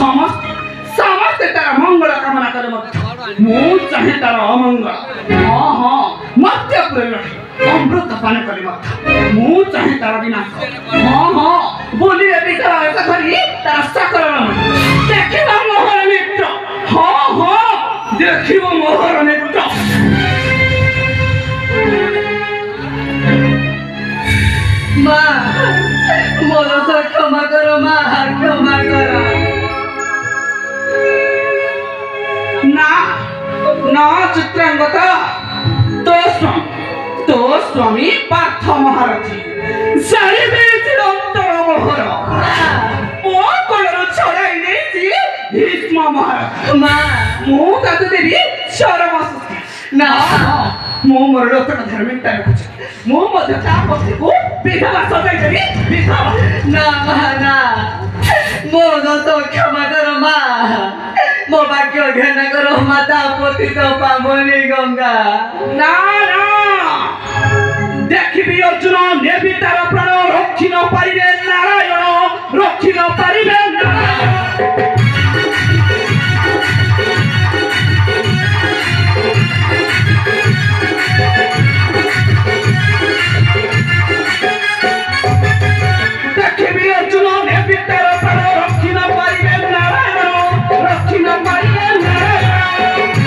समस्त समस्त तार मंगल कामना करे मु चाहे तार अमंगल हाँ हाँ मध्य अमृत पान करे मु चाहे तार विनाश हाँ हाँ बोली तार ऐसा करी तार सकल देखिबा मोहर नेत्र हाँ हाँ देखिबा मोहर नेत्र माँ मोर से क्षमा करो माँ क्षमा करो ना ना चित्रांगता तो स्वामी पार्थ महारथी सारे चिरंतर मोहर मो कोलर छड़ाई नहीं भीष्म महाराज माँ मु ताते देवी शरम ना मो मोर लोकन धार्मिकता रखुछ मो मध्य ता पति को विधवा सजाई देवी विधवा ना माँ ना मोर तो क्षमा करो माँ मो भाग्य घृणा करो माता पोती तो पावनी गंगा ना ना देखिबी अर्जुन नेबी तार प्राण रक्षी न पारिबे नारायण रक्षी न पारिबे नारायण देखिबी अर्जुन नेबी तार प्राण रक्षी न पारिबे नारायण रक्षी न पारिबे नारायण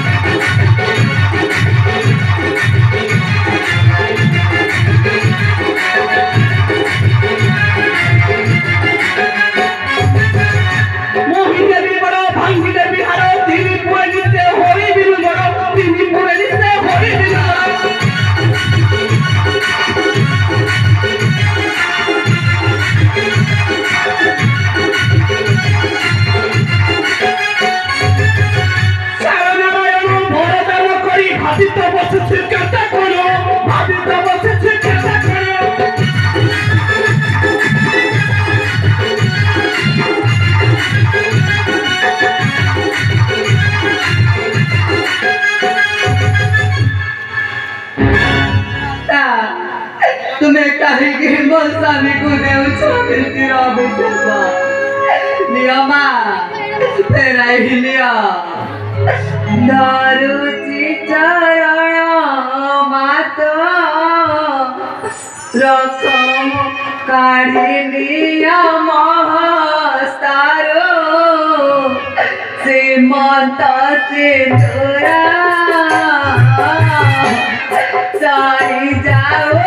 तुम्हें कहीं की मौसमी को देउछो बिल्कुल अभिषेक नियमा तेरा ही लिया दारुचि चरण मात रकम काढ़ी लिया महस्तारो श्रीमंत सिंदूरा सारी जाओ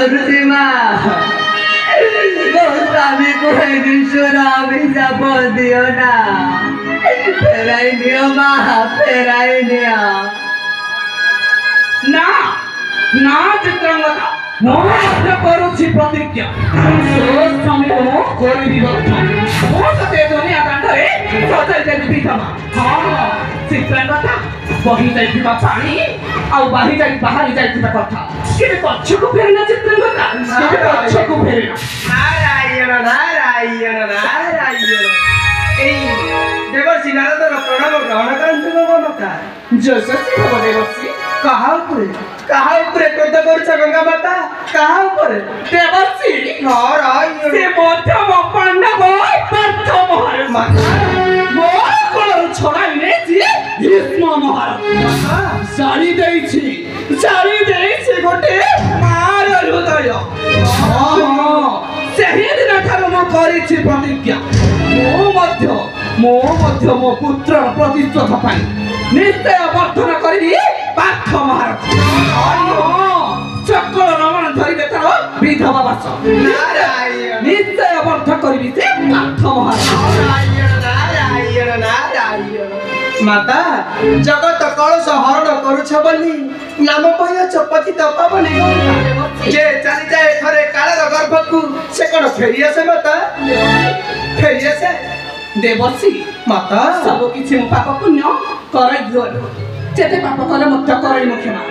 କରୁଛି ମା ମୋ ସ୍ୱାମୀକୁ ନିଶୁର ଅଭିଶାପ ଦିଅ ନା ଫେରାଇ ନିଅ ମା ଫେରାଇ ନିଅ ନା ନା ଚିତ୍ରାଙ୍ଗଦା ମୁଁ ମଧ୍ୟ କରୁଛି ପ୍ରତିଜ୍ଞା ସ୍ୱାମୀକୁ ମୁଁ କରିବି ମୁଁ ତତେ ଦୁନିଆ ଦାଣ୍ଡରେ ସଜାଇ ଦେବି ବିଧବା ହଁ ଚିତ୍ରାଙ୍ଗଦା ବହି ଯାଇଥିବା ପାଣି ଆଉ ବାହାରି ଯାଇଥିବା କଥା କେବେ ପଛକୁ ଫେରିନା ଚିତ୍ରାଙ୍ଗଦା କେବେ ପଛକୁ ଫେରିନା ନାରାୟଣ ନାରାୟଣ ନାରାୟଣ ଏଇ ଦେବର୍ଷି ନାରଦର ପ୍ରଣାମ ଗ୍ରହଣ କରନ୍ତୁ ମୋ ମାତା ଯଶସ୍ୱୀ ଭବ ଦେବର୍ଷି କାହା ଉପରେ କ୍ରୋଧ କରୁଛ ଗଙ୍ଗା ମାତା କାହା ଉପରେ ଦେବର୍ଷି ନାରାୟଣ ସେ ମଧ୍ୟମ ପାଣ୍ଡବ ପାର୍ଥ ମହାରାଜ ମୋ କୋଳରୁ ଛଡ଼ାଇ ନେଇଛି ଭୀଷ୍ମ ମହାରାଜ ଜାଳି ଦେଇଛି ଗୋଟେ ମାର ହୃଦୟ ସେହିଦିନ ଠାରୁ ମୁଁ କରିଛି ପ୍ରତିଜ୍ଞା ମୁଁ ମଧ୍ୟ ମୋ ପୁତ୍ରର ପ୍ରତିଶୋଧ ପାଇଁ ନିଶ୍ଚୟ ବର୍ଦ୍ଧନ କରିବି ପାର୍ଥ ମହାରାଜ ଚକ୍ର ରମଣ ଧରିବେ ତାର ବିଧବା ବାସ ନିଶ୍ଚୟ ବର୍ଦ୍ଧ କରିବି ସେ ପାର୍ଥ ମହାରାଜ ମାତା ଜଗତ କଳସ ହରଣ କରୁଛ ବୋଲି ନାମ କହିଅଛ ପତିତ ପାବନୀ ଯେ ଚାଲିଯାଏ ଥରେ କାଳର ଗର୍ଭକୁ ସେ କଣ ଫେରିଆସେ ମାତା ଫେରିଆସେ ଦେବର୍ଷି ମାତା ସବୁ କିଛି ମୁଁ ପାପ ପୁଣ୍ୟ କରାଇ ଦିଅ ଯେତେ ପାପ କଲେ ମଧ୍ୟ କରାଇ ମୁଁ କ୍ଷମା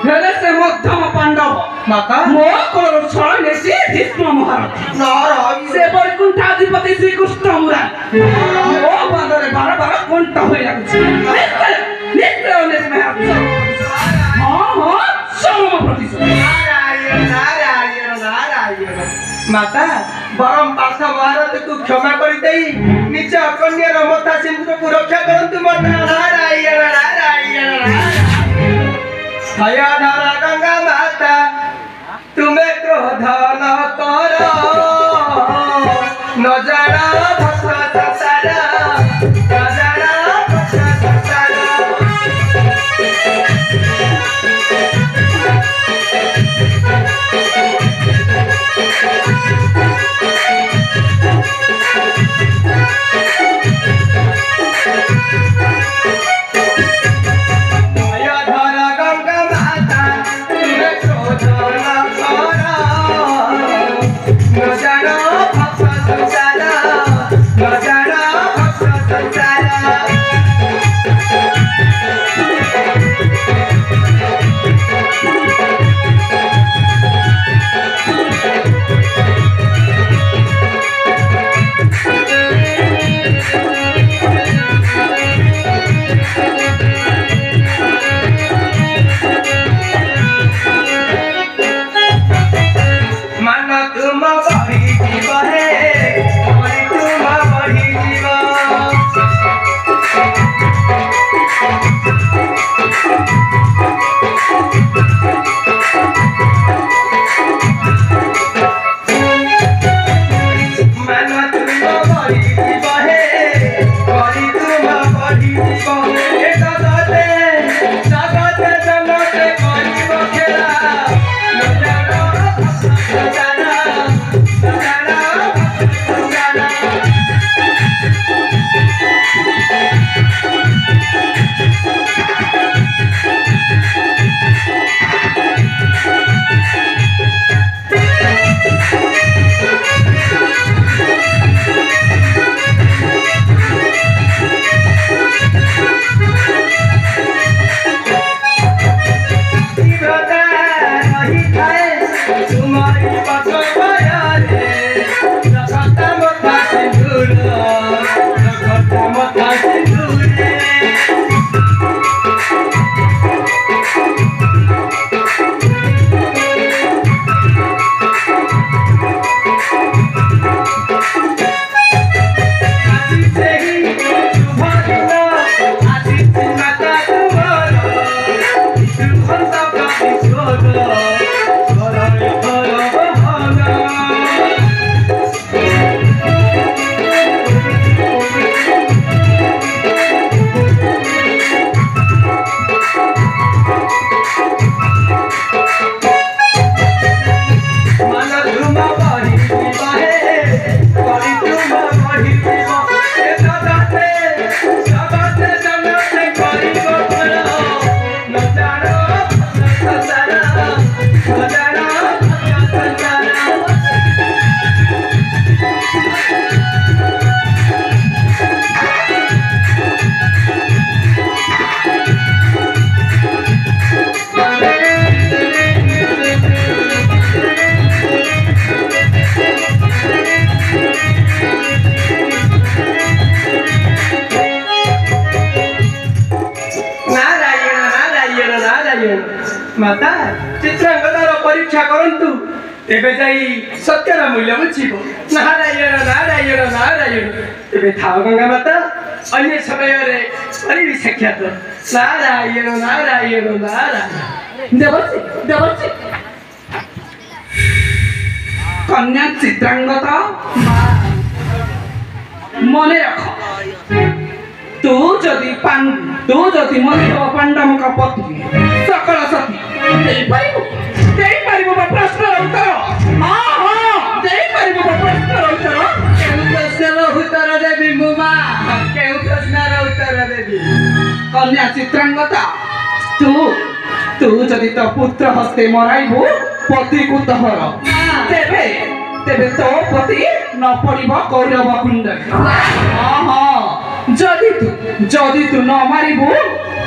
ହେଲେ ସେ ମଧ୍ୟମ ପାଣ୍ଡବ ମାତା ମୋ କୋଳରୁ ଛଡ଼ାଇ ନେଇଛି ଭୀଷ୍ମ ମହାରାଜ ସେ ବୈକୁଣ୍ଠାଧିପତି ଶ୍ରୀକୃଷ୍ଣ ମୁରାରୀ ମୋ ପାଦରେ ବାର କଣ୍ଟ ହୋଇ ଲାଗୁଛି ନିଶ୍ଚୟ ହଁ ଚରମ ପ୍ରତିଶୋଧ ମାତା ବରଂ ପାର୍ଥ ମହାରଥକୁ କ୍ଷମା କରିଦେଇ ନିଜ କନ୍ୟାର ମଥା ସିନ୍ଦୁରକୁ ରକ୍ଷା କରନ୍ତୁ ମାତା ନାରାୟଣ ହୟଧର ଗଙ୍ଗା ମାତା ତୁମେ କ୍ରୋଧ ନ କର ନ ଜାଣ ଭକ୍ତ ସଂସାର ନ ଜାଣ ଭକ୍ତ ସଂସାର ମାତା ଚିତ୍ରାଙ୍ଗଦାର ପରୀକ୍ଷା କରନ୍ତୁ ତେବେ ଯାଇ ସତ୍ୟର ମୂଲ୍ୟ ବୁଝିବ। ନାରାୟଣ ନାରାୟଣ ନାରାୟଣ। ତେବେ ଥାଅ ଗଙ୍ଗା ମାତା ଅନ୍ୟ ସମୟରେ କରିବି ସାକ୍ଷାତ। ନାରାୟଣ ନାରାୟଣ ନାରାୟଣ। ଦେବର୍ଷି ଦେବର୍ଷି କନ୍ୟା ଚିତ୍ରାଙ୍ଗଦା ମନେ ରଖ ତୁ ଯଦି ମନ୍ଦିର ପାଣ୍ଡବଙ୍କ ପତ୍ନୀ ସକଳ ସତୀ ଦେଇପାରିବୁ ବା ପ୍ରଶ୍ନର ଉତ୍ତର? ହଁ ହଁ ଦେଇପାରିବୁ ବା ପ୍ରଶ୍ନର ଉତ୍ତର? କେଉଁ ପ୍ରଶ୍ନର ଉତ୍ତର ଦେବି ମୁଁ ମା? କେଉଁ ପ୍ରଶ୍ନର ଉତ୍ତର ଦେବି? କନ୍ୟା ଚିତ୍ରାଙ୍ଗଦା ତୁ ଯଦି ତୋ ପୁତ୍ର ହସ୍ତେ ମରାଇବୁ ପତିକୁ ତୋହର ତେବେ ତୋ ପତି ନ ପଡ଼ିବ କୌରବ କୁଣ୍ଡରେ। ହଁ ଯଦି ତୁ ନ ମାରିବୁ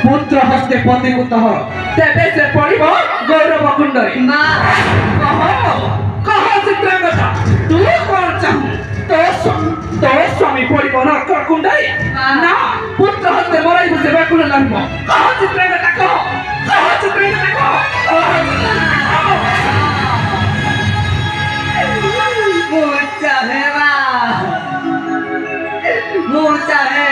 ପୁତ୍ର ହସ୍ତେ ପତିକୁ ତୋହର ତେବେ ସେ ପଡ଼ିବ ଗୌରବ କୁଣ୍ଡରେ। ମା କହ ଚିତ୍ରାଙ୍ଗଦା ତୁ କଣ ଚାହୁଁ? ତୋ ସ୍ୱାମୀ ପଡ଼ିବ ନରକ କୁଣ୍ଡରେ ନା ପୁତ୍ର ହସ୍ତେ ମରାଇବୁ ସେ ବାକୁଳ ଲାଗିବ? କହ ଚିତ୍ରାଙ୍ଗଦା କହ ଚିତ୍ରାଙ୍ଗଦା କହ। ମୁଁ ଚାହେ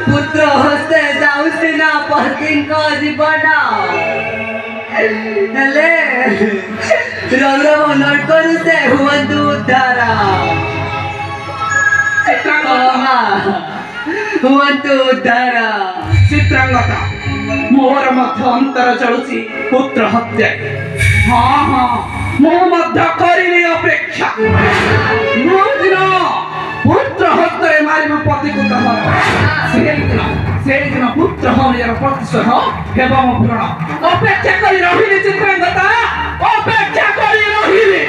ପୁତ୍ର ହସ୍ତେ ଯାଉ ସିନା ପତିଙ୍କ ଜୀବନ ହେଲେ ରୌରବ ନର୍କରୁ ସେ ହୁଅନ୍ତୁ ଉଦ୍ଧାର। ହୁଅନ୍ତୁ ଉଦ୍ଧାର। ଚିତ୍ରାଙ୍ଗଦା ମୋର ମଧ୍ୟ ଅନ୍ତର ଚଳୁଛି ପୁତ୍ର ହତ୍ୟା। ହଁ ମୁଁ ମଧ୍ୟ କରିବି ଅପେକ୍ଷା। ପୁତ୍ର ହତ୍ୟାରେ ମାରିବୁ ପତିକୁ ତୋହର ସେଇଦିନ ପୁତ୍ର ହତ୍ୟାର ପ୍ରତିଶୋଧ ହେବ ମୋ ପୂରଣ। ଅପେକ୍ଷା କରି ରହିଲି ଚିତ୍ରାଙ୍ଗଦା ଅପେକ୍ଷା କରି ରହିଲି।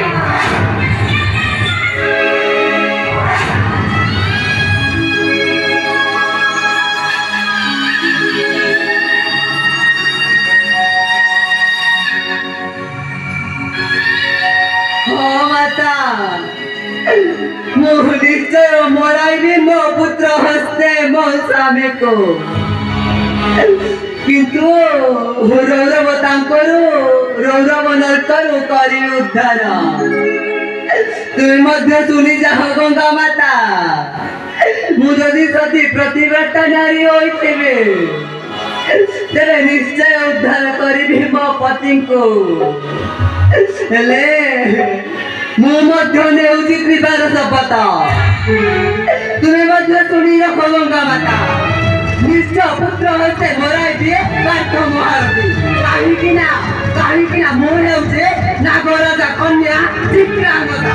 ମୁଁ ନିଶ୍ଚୟ ମରାଇବି ମୋ ପୁତ୍ର ହସ୍ତେ ମୋ ସ୍ୱାମୀକୁ କିନ୍ତୁ ରୌରବ ନର୍କରୁ କରିବି ଉଦ୍ଧାର। ତୁମେ ମଧ୍ୟ ଶୁଣି ଯାଅ ଗଙ୍ଗା ମାତା ମୁଁ ଯଦି ସତୀ ପ୍ରତିବ୍ରତ ନାରୀ ହୋଇଥିବି ତେବେ ନିଶ୍ଚୟ ଉଦ୍ଧାର କରିବି ମୋ ପତିଙ୍କୁ। ହେଲେ ମୁଁ ମଧ୍ୟ ନେଉଛି ତ୍ରିବାର ଶପଥ ତୁମେ ମଧ୍ୟ ଶୁଣି ରଖ ଗଙ୍ଗା ମାତା ନିଶ୍ଚୟ ପୁତ୍ର ହସ୍ତେ ମରାଇବି ପାର୍ଥ ମହାରଥୀ। କାହିଁକି ନା ମୁଁ ହେଉଛି ନାଗରାଜା କନ୍ୟା ଚିତ୍ରାଙ୍ଗଦା।